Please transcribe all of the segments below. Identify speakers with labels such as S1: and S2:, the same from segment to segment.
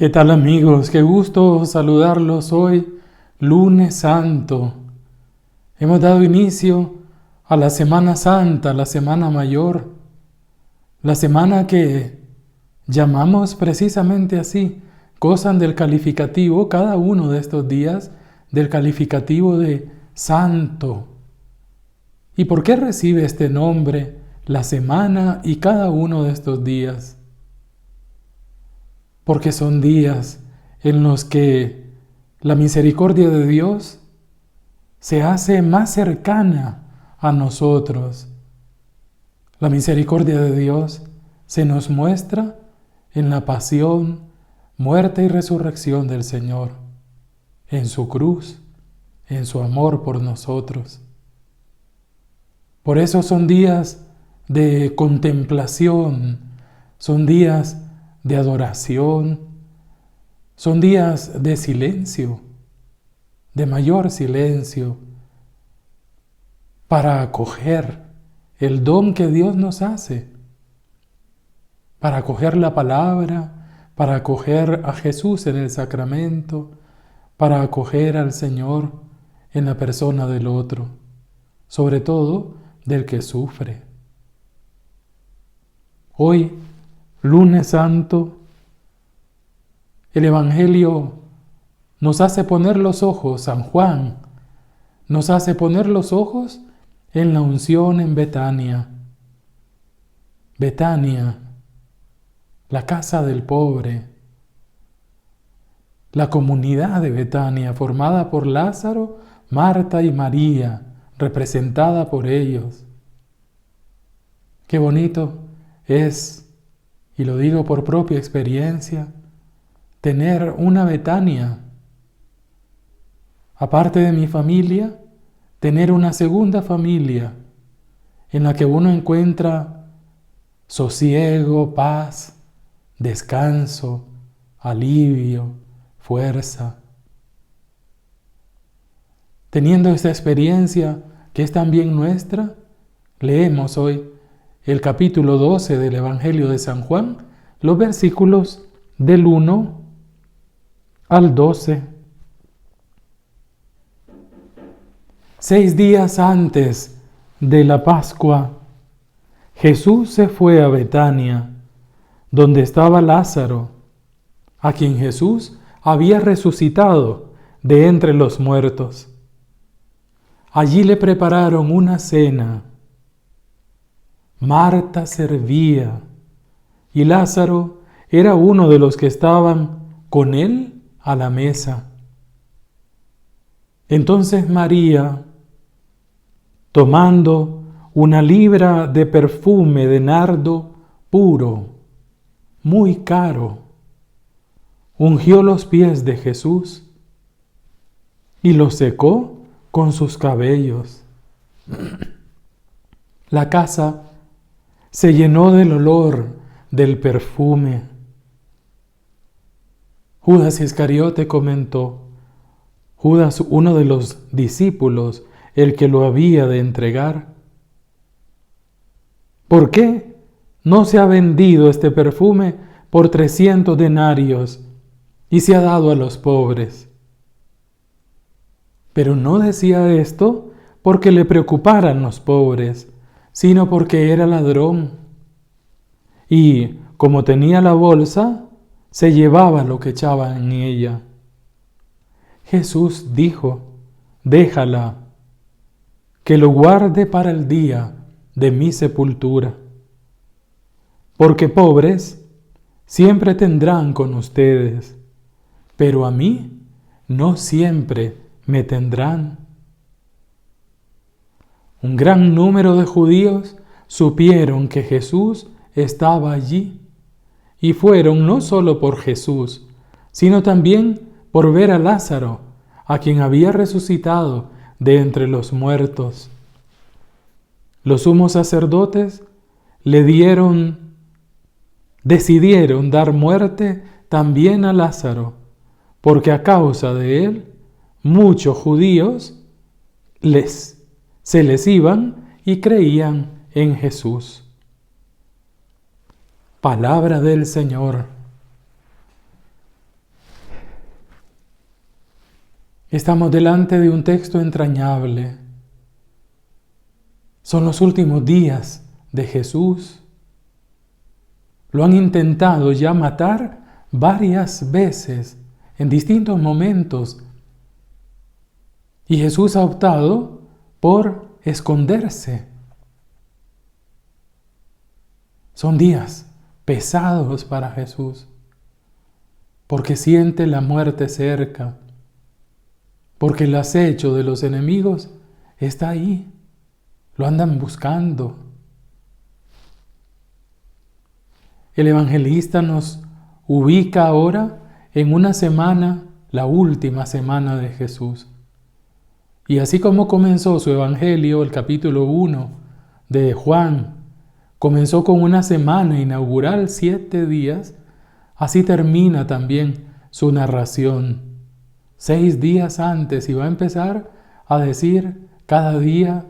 S1: ¿Qué tal, amigos? Qué gusto saludarlos hoy, lunes santo. Hemos dado inicio a la Semana Santa, la Semana Mayor, la semana que llamamos precisamente así. Gozan del calificativo, cada uno de estos días, del calificativo de santo. ¿Y por qué recibe este nombre la semana y cada uno de estos días? Porque son días en los que la misericordia de Dios se hace más cercana a nosotros. La misericordia de Dios se nos muestra en la pasión, muerte y resurrección del Señor, en su cruz, en su amor por nosotros. Por eso son días de contemplación, son días de adoración, son días de silencio, de mayor silencio, para acoger el don que Dios nos hace, para acoger la palabra, para acoger a Jesús en el sacramento, para acoger al Señor en la persona del otro, sobre todo del que sufre. Hoy, lunes santo, el Evangelio nos hace poner los ojos, San Juan nos hace poner los ojos en la unción en Betania. Betania, la casa del pobre, la comunidad de Betania formada por Lázaro, Marta y María, representada por ellos. Qué bonito es, y lo digo por propia experiencia, tener una Betania. Aparte de mi familia, tener una segunda familia en la que uno encuentra sosiego, paz, descanso, alivio, fuerza. Teniendo esta experiencia que es también nuestra, leemos hoy el capítulo 12 del Evangelio de San Juan, los versículos del 1 al 12. 6 días antes de la Pascua, Jesús se fue a Betania, donde estaba Lázaro, a quien Jesús había resucitado de entre los muertos. Allí le prepararon una cena. Marta servía y Lázaro era uno de los que estaban con él a la mesa. Entonces María, tomando una libra de perfume de nardo puro, muy caro, ungió los pies de Jesús y los secó con sus cabellos. La casa se llenó del olor del perfume. Judas Iscariote comentó, Judas, uno de los discípulos, el que lo había de entregar: ¿por qué no se ha vendido este perfume por 300 denarios y se ha dado a los pobres? Pero no decía esto porque le preocuparan los pobres, sino porque era ladrón. Y como tenía la bolsa, se llevaba lo que echaba en ella. Jesús dijo: déjala, que lo guarde para el día de mi sepultura. Porque pobres siempre tendrán con ustedes, pero a mí no siempre me tendrán. Un gran número de judíos supieron que Jesús estaba allí y fueron no solo por Jesús, sino también por ver a Lázaro, a quien había resucitado de entre los muertos. Los sumos sacerdotes decidieron dar muerte también a Lázaro, porque a causa de él muchos judíos se les iban y creían en Jesús. Palabra del Señor. Estamos delante de un texto entrañable. Son los últimos días de Jesús. Lo han intentado ya matar varias veces en distintos momentos. Y Jesús ha optado por esconderse. Son días pesados para Jesús, porque siente la muerte cerca, porque el acecho de los enemigos está ahí, lo andan buscando. El evangelista nos ubica ahora en una semana, la última semana de Jesús. Y así como comenzó su evangelio, el capítulo 1 de Juan, comenzó con una semana inaugural, 7 días, así termina también su narración. 6 días antes, y va a empezar a decir, cada día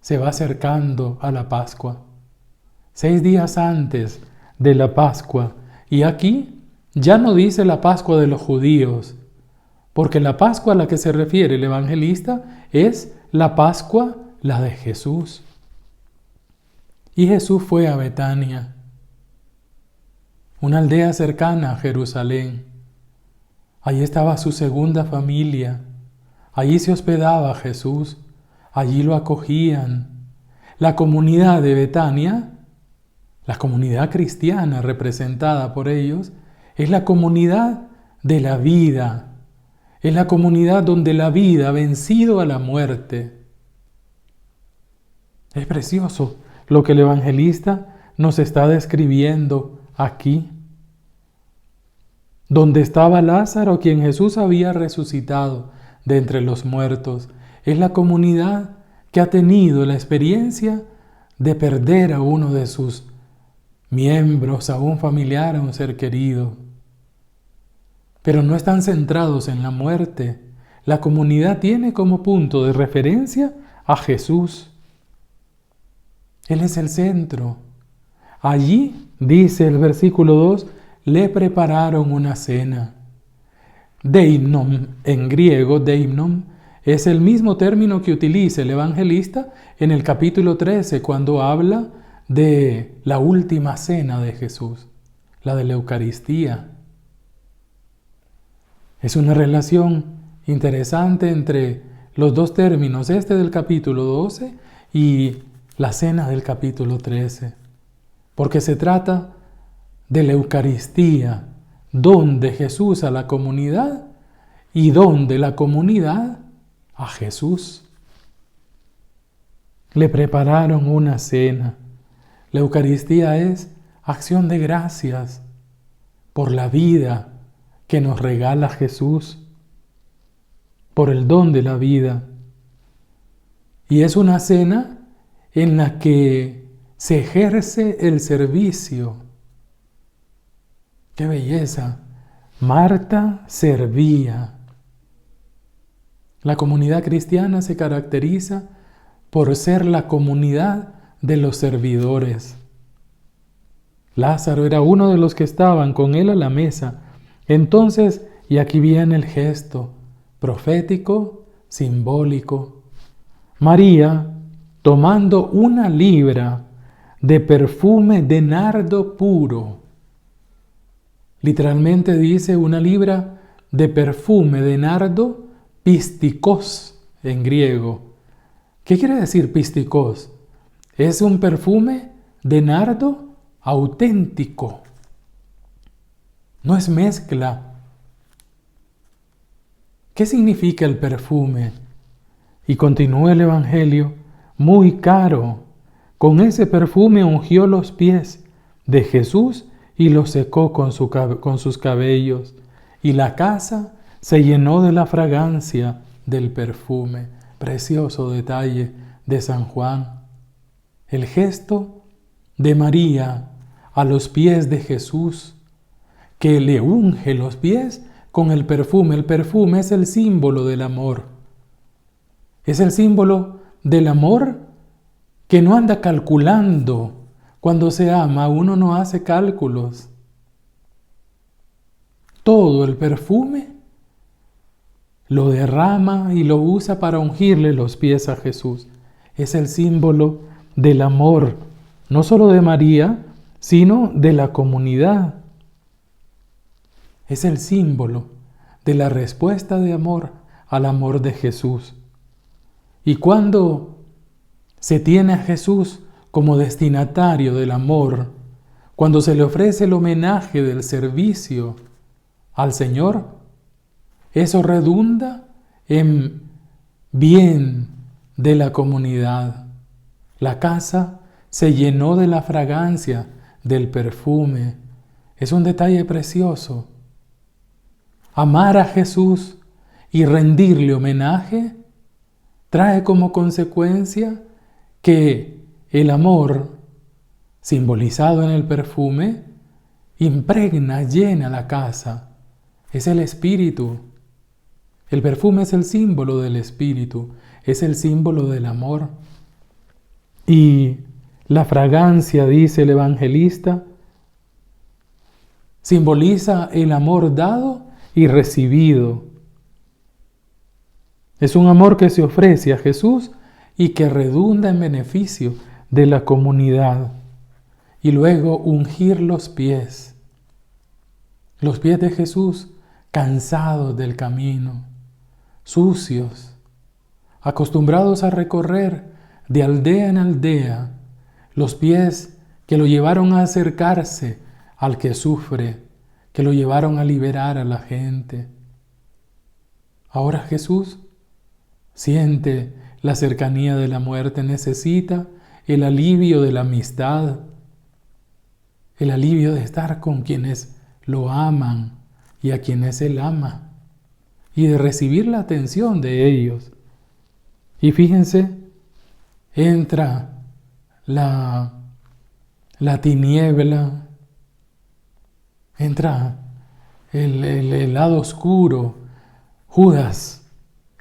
S1: se va acercando a la Pascua. 6 días antes de la Pascua. Y aquí ya no dice la Pascua de los judíos, porque la Pascua a la que se refiere el evangelista es la Pascua, la de Jesús. Y Jesús fue a Betania, una aldea cercana a Jerusalén. Allí estaba su segunda familia. Allí se hospedaba Jesús. Allí lo acogían. La comunidad de Betania, la comunidad cristiana representada por ellos, es la comunidad de la vida. Es la comunidad donde la vida ha vencido a la muerte. Es precioso lo que el evangelista nos está describiendo aquí. Donde estaba Lázaro, quien Jesús había resucitado de entre los muertos, es la comunidad que ha tenido la experiencia de perder a uno de sus miembros, a un familiar, a un ser querido. Pero no están centrados en la muerte. La comunidad tiene como punto de referencia a Jesús. Él es el centro. Allí, dice el versículo 2, le prepararon una cena. Deimnon, en griego, deimnon, es el mismo término que utiliza el evangelista en el capítulo 13 cuando habla de la última cena de Jesús, la de la Eucaristía. Es una relación interesante entre los dos términos, este del capítulo 12 y la cena del capítulo 13, porque se trata de la Eucaristía, donde Jesús a la comunidad y donde la comunidad a Jesús. Le prepararon una cena. La Eucaristía es acción de gracias por la vida que nos regala Jesús, por el don de la vida. Y es una cena en la que se ejerce el servicio. ¡Qué belleza! Marta servía. La comunidad cristiana se caracteriza por ser la comunidad de los servidores. Lázaro era uno de los que estaban con él a la mesa. Entonces, y aquí viene el gesto profético, simbólico. María, tomando 1 libra de perfume de nardo puro, literalmente dice 1 libra de perfume de nardo pistikos en griego. ¿Qué quiere decir pistikos? Es un perfume de nardo auténtico. No es mezcla. ¿Qué significa el perfume? Y continúa el Evangelio, muy caro. Con ese perfume ungió los pies de Jesús y los secó con sus cabellos. Y la casa se llenó de la fragancia del perfume. Precioso detalle de San Juan. El gesto de María a los pies de Jesús, que le unge los pies con el perfume. El perfume es el símbolo del amor. Es el símbolo del amor que no anda calculando. Cuando se ama, uno no hace cálculos. Todo el perfume lo derrama y lo usa para ungirle los pies a Jesús. Es el símbolo del amor, no solo de María, sino de la comunidad. Es el símbolo de la respuesta de amor al amor de Jesús. Y cuando se tiene a Jesús como destinatario del amor, cuando se le ofrece el homenaje del servicio al Señor, eso redunda en bien de la comunidad. La casa se llenó de la fragancia del perfume. Es un detalle precioso. Amar a Jesús y rendirle homenaje trae como consecuencia que el amor, simbolizado en el perfume, impregna, llena la casa. Es el Espíritu. El perfume es el símbolo del Espíritu, es el símbolo del amor. Y la fragancia, dice el evangelista, simboliza el amor dado y recibido. Es un amor que se ofrece a Jesús y que redunda en beneficio de la comunidad. Y luego ungir los pies de Jesús, cansados del camino, sucios, acostumbrados a recorrer de aldea en aldea, los pies que lo llevaron a acercarse al que sufre, que lo llevaron a liberar a la gente. Ahora Jesús siente la cercanía de la muerte, necesita el alivio de la amistad, el alivio de estar con quienes lo aman y a quienes Él ama, y de recibir la atención de ellos. Y fíjense, entra la tiniebla, entra el lado oscuro, Judas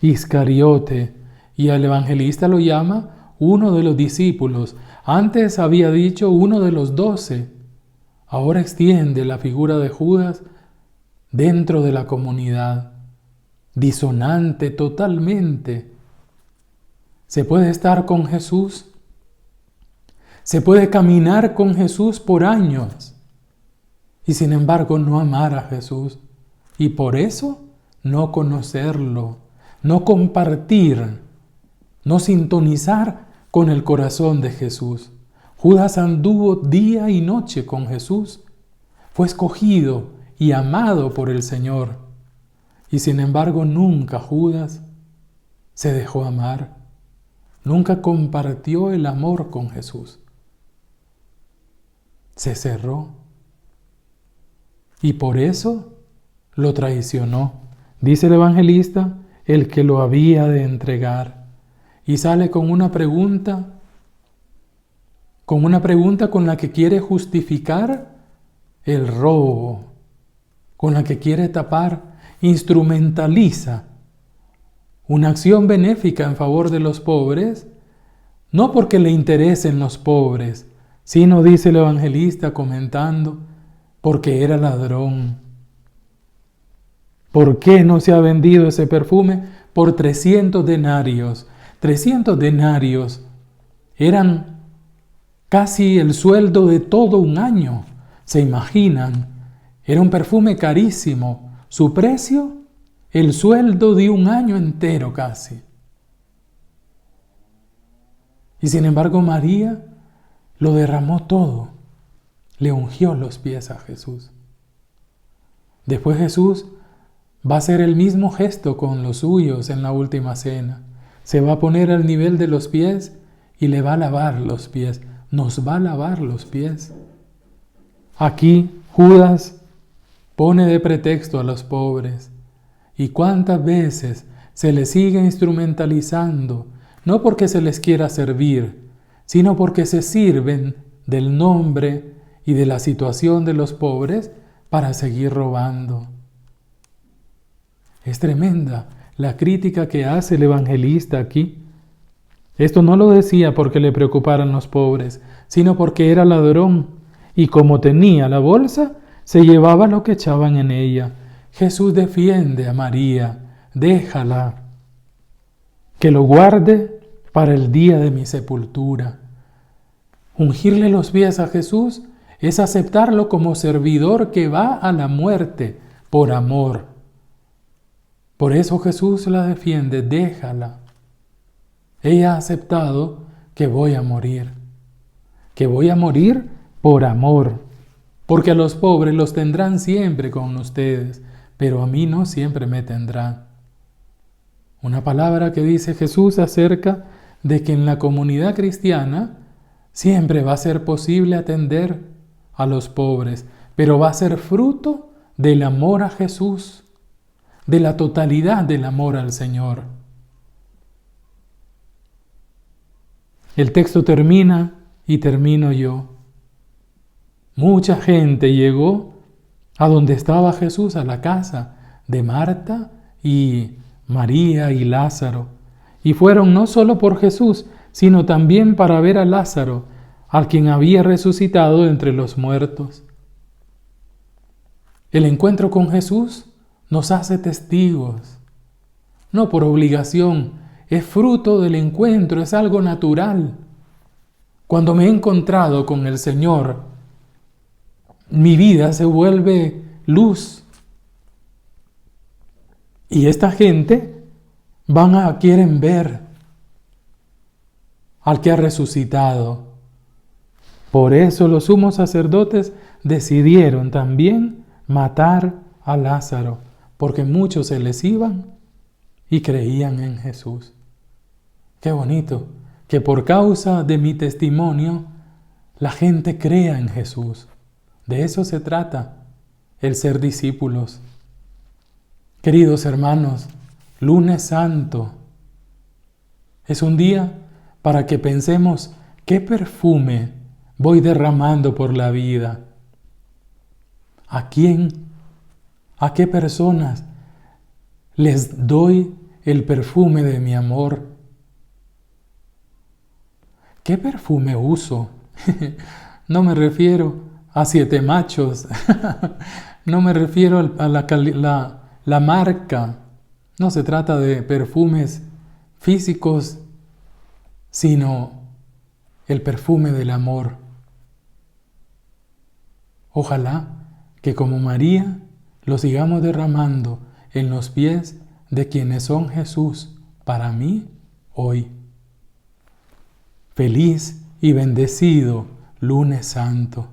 S1: Iscariote, y el evangelista lo llama uno de los discípulos. Antes había dicho uno de los 12. Ahora extiende la figura de Judas dentro de la comunidad, disonante totalmente. Se puede estar con Jesús, se puede caminar con Jesús por años y sin embargo no amar a Jesús y por eso no conocerlo, no compartir, no sintonizar con el corazón de Jesús. Judas anduvo día y noche con Jesús, fue escogido y amado por el Señor, y sin embargo nunca Judas se dejó amar, nunca compartió el amor con Jesús. Se cerró y por eso lo traicionó. Dice el evangelista, el que lo había de entregar, y sale con una pregunta con la que quiere justificar el robo, con la que quiere tapar, instrumentaliza una acción benéfica en favor de los pobres, no porque le interesen los pobres, sino, dice el evangelista comentando, porque era ladrón. ¿Por qué no se ha vendido ese perfume? Por 300 denarios. 300 denarios eran casi el sueldo de todo un año. ¿Se imaginan? Era un perfume carísimo. Su precio, el sueldo de un año entero casi. Y sin embargo María lo derramó todo. Le ungió los pies a Jesús. Después Jesús va a hacer el mismo gesto con los suyos en la última cena. Se va a poner al nivel de los pies y le va a lavar los pies. Nos va a lavar los pies. Aquí Judas pone de pretexto a los pobres. ¿Y cuántas veces se les sigue instrumentalizando? No porque se les quiera servir, sino porque se sirven del nombre y de la situación de los pobres para seguir robando. Es tremenda la crítica que hace el evangelista aquí. Esto no lo decía porque le preocuparan los pobres, sino porque era ladrón y como tenía la bolsa, se llevaba lo que echaban en ella. Jesús defiende a María déjala, que lo guarde para el día de mi sepultura. Ungirle los pies a Jesús es aceptarlo como servidor que va a la muerte por amor. Por eso Jesús la defiende, déjala. Ella ha aceptado que voy a morir por amor, porque a los pobres los tendrán siempre con ustedes, pero a mí no siempre me tendrán. Una palabra que dice Jesús acerca de que en la comunidad cristiana siempre va a ser posible atender a los pobres, pero va a ser fruto del amor a Jesús, de la totalidad del amor al Señor. El texto termina y termino yo. Mucha gente llegó a donde estaba Jesús, a la casa de Marta y María y Lázaro, y fueron no solo por Jesús, sino también para ver a Lázaro, al quien había resucitado entre los muertos. El encuentro con Jesús nos hace testigos, no por obligación, es fruto del encuentro, es algo natural. Cuando me he encontrado con el Señor, mi vida se vuelve luz. Y esta gente quieren ver al que ha resucitado. Por eso los sumos sacerdotes decidieron también matar a Lázaro, porque muchos se les iban y creían en Jesús. Qué bonito que por causa de mi testimonio la gente crea en Jesús. De eso se trata, el ser discípulos. Queridos hermanos, Lunes Santo es un día para que pensemos qué perfume voy derramando por la vida. ¿A quién? ¿A qué personas les doy el perfume de mi amor? ¿Qué perfume uso? No me refiero a 7 machos, no me refiero a la marca, no se trata de perfumes físicos, sino el perfume del amor. Ojalá que como María lo sigamos derramando en los pies de quienes son Jesús para mí hoy. Feliz y bendecido Lunes Santo.